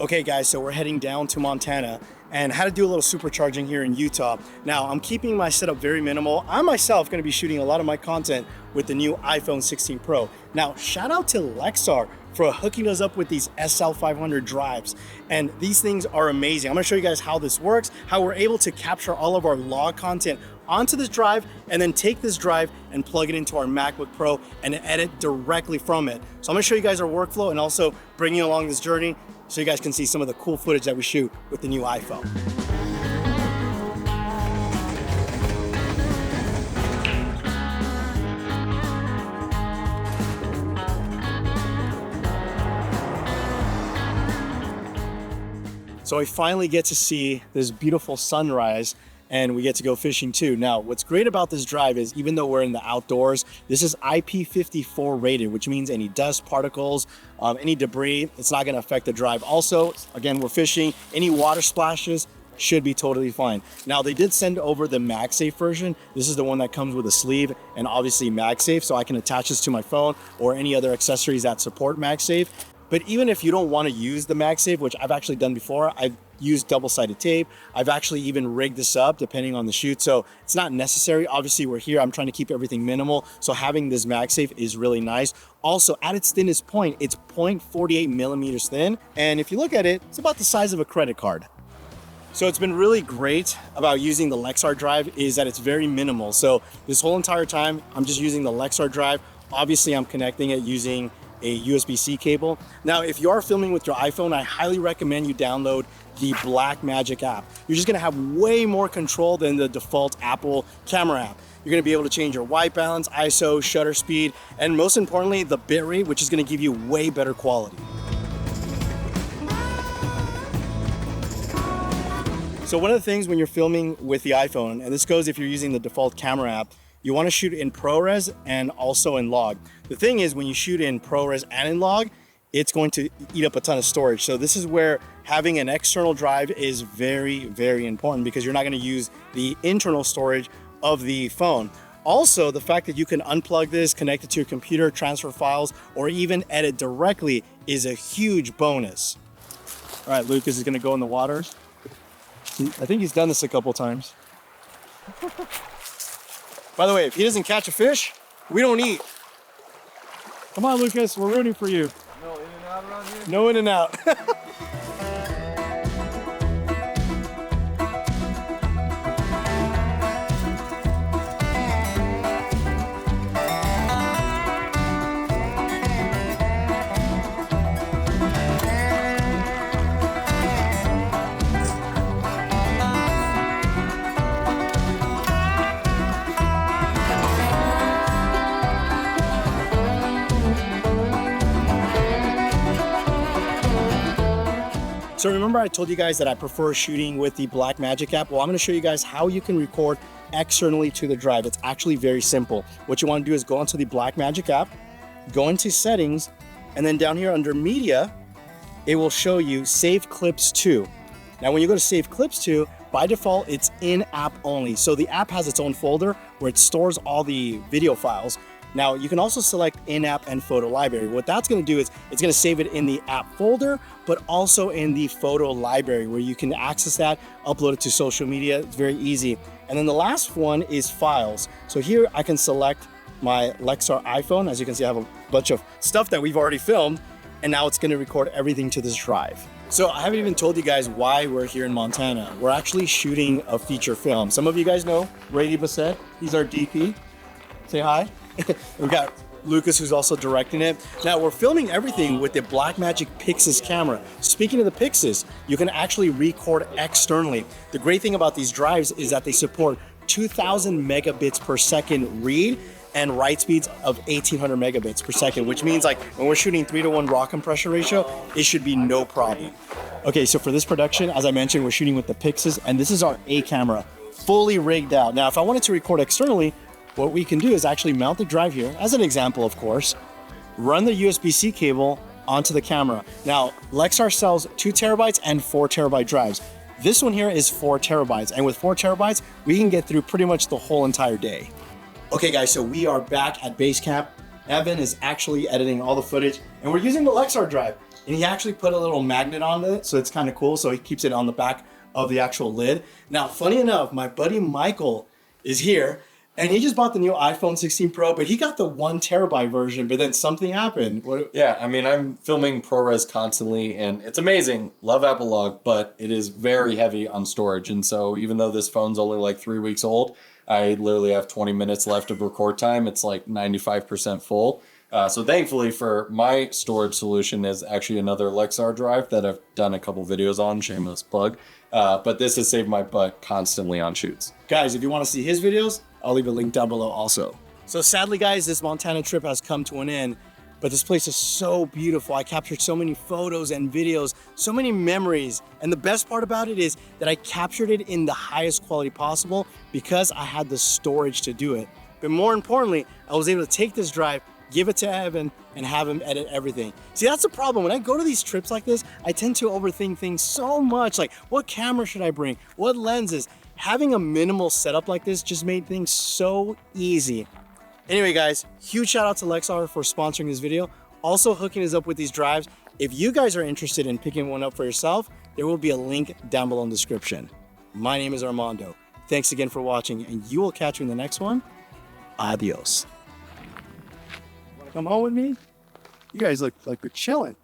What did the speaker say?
Okay guys, so we're heading down to Montana and had to do a little supercharging here in Utah. Now I'm keeping my setup very minimal. I myself going to be shooting a lot of my content with the new iPhone 16 Pro. Now shout out to Lexar for hooking us up with these SL500 drives. And these things are amazing. I'm gonna show you guys how this works, how we're able to capture all of our log content onto this drive and then take this drive and plug it into our MacBook Pro and edit directly from it. So I'm gonna show you guys our workflow and also bring you along this journey so you guys can see some of the cool footage that we shoot with the new iPhone. So I finally get to see this beautiful sunrise and we get to go fishing too. Now, what's great about this drive is even though we're in the outdoors, this is IP54 rated, which means any dust particles, any debris, it's not gonna affect the drive. Also, again, we're fishing, any water splashes should be totally fine. Now, they did send over the MagSafe version. This is the one that comes with a sleeve and obviously MagSafe, so I can attach this to my phone or any other accessories that support MagSafe. But even if you don't want to use the MagSafe, which I've actually done before, I've used double-sided tape. I've actually even rigged this up depending on the shoot. So it's not necessary. Obviously we're here, I'm trying to keep everything minimal. So having this MagSafe is really nice. Also at its thinnest point, it's 0.48 millimeters thin. And if you look at it, it's about the size of a credit card. So it's been really great about using the Lexar drive is that it's very minimal. So this whole entire time, I'm just using the Lexar drive. Obviously I'm connecting it using a USB-C cable. Now, if you are filming with your iPhone, I highly recommend you download the Blackmagic app. You're just gonna have way more control than the default Apple camera app. You're gonna be able to change your white balance, ISO, shutter speed, and most importantly, the bitrate, which is gonna give you way better quality. So one of the things when you're filming with the iPhone, and this goes if you're using the default camera app, you want to shoot in ProRes and also in log. The thing is when you shoot in ProRes and in log, it's going to eat up a ton of storage. So this is where having an external drive is very, very important because you're not going to use the internal storage of the phone. Also, the fact that you can unplug this, connect it to your computer, transfer files, or even edit directly is a huge bonus. All right, Lucas is going to go in the water. I think he's done this a couple times. By the way, if he doesn't catch a fish, we don't eat. Come on, Lucas, we're rooting for you. No in and out around here? No in and out. So remember I told you guys that I prefer shooting with the Blackmagic app? Well, I'm gonna show you guys how you can record externally to the drive. It's actually very simple. What you wanna do is go onto the Blackmagic app, go into settings, and then down here under media, it will show you save clips to. Now when you go to save clips to, by default, it's in-app only. So the app has its own folder where it stores all the video files. Now you can also select in-app and photo library. What that's gonna do is it's gonna save it in the app folder, but also in the photo library where you can access that, upload it to social media. It's very easy. And then the last one is files. So here I can select my Lexar iPhone. As you can see, I have a bunch of stuff that we've already filmed, and now it's gonna record everything to this drive. So I haven't even told you guys why we're here in Montana. We're actually shooting a feature film. Some of you guys know Brady Bassett. He's our DP. Say hi. We've got Lucas, who's also directing it. Now we're filming everything with the Blackmagic Pixis camera. Speaking of the Pixis, you can actually record externally. The great thing about these drives is that they support 2,000 megabits per second read and write speeds of 1,800 megabits per second, which means like when we're shooting 3:1 raw compression ratio, it should be no problem. Okay, so for this production, as I mentioned, we're shooting with the Pixis, and this is our A camera, fully rigged out. Now, if I wanted to record externally, what we can do is actually mount the drive here, as an example, of course, run the USB-C cable onto the camera. Now, Lexar sells 2 terabytes and 4 terabyte drives. This one here is 4 terabytes, and with 4 terabytes, we can get through pretty much the whole entire day. Okay guys, so we are back at base camp. Evan is actually editing all the footage, and we're using the Lexar drive. And he actually put a little magnet on it, so it's kind of cool. So he keeps it on the back of the actual lid. Now, funny enough, my buddy Michael is here, and he just bought the new iPhone 16 Pro, but he got the 1 TB version, but then something happened. Yeah, I mean, I'm filming ProRes constantly, and it's amazing. Love Apple Log, but it is very heavy on storage. And so even though this phone's only like 3 weeks old, I literally have 20 minutes left of record time. It's like 95% full. So thankfully for my storage solution is actually another Lexar drive that I've done a couple videos on, shameless plug. But this has saved my butt constantly on shoots. Guys, if you want to see his videos, I'll leave a link down below also. So sadly, guys, this Montana trip has come to an end, but this place is so beautiful. I captured so many photos and videos, so many memories. And the best part about it is that I captured it in the highest quality possible because I had the storage to do it. But more importantly, I was able to take this drive, give it to Evan, and have him edit everything. See, that's the problem. When I go to these trips like this, I tend to overthink things so much. Like, what camera should I bring? What lenses? Having a minimal setup like this just made things so easy. Anyway, guys, huge shout out to Lexar for sponsoring this video. Also hooking us up with these drives. If you guys are interested in picking one up for yourself, there will be a link down below in the description. My name is Armando. Thanks again for watching, and you will catch you in the next one. Adios. Come home with me? You guys look like you're chilling.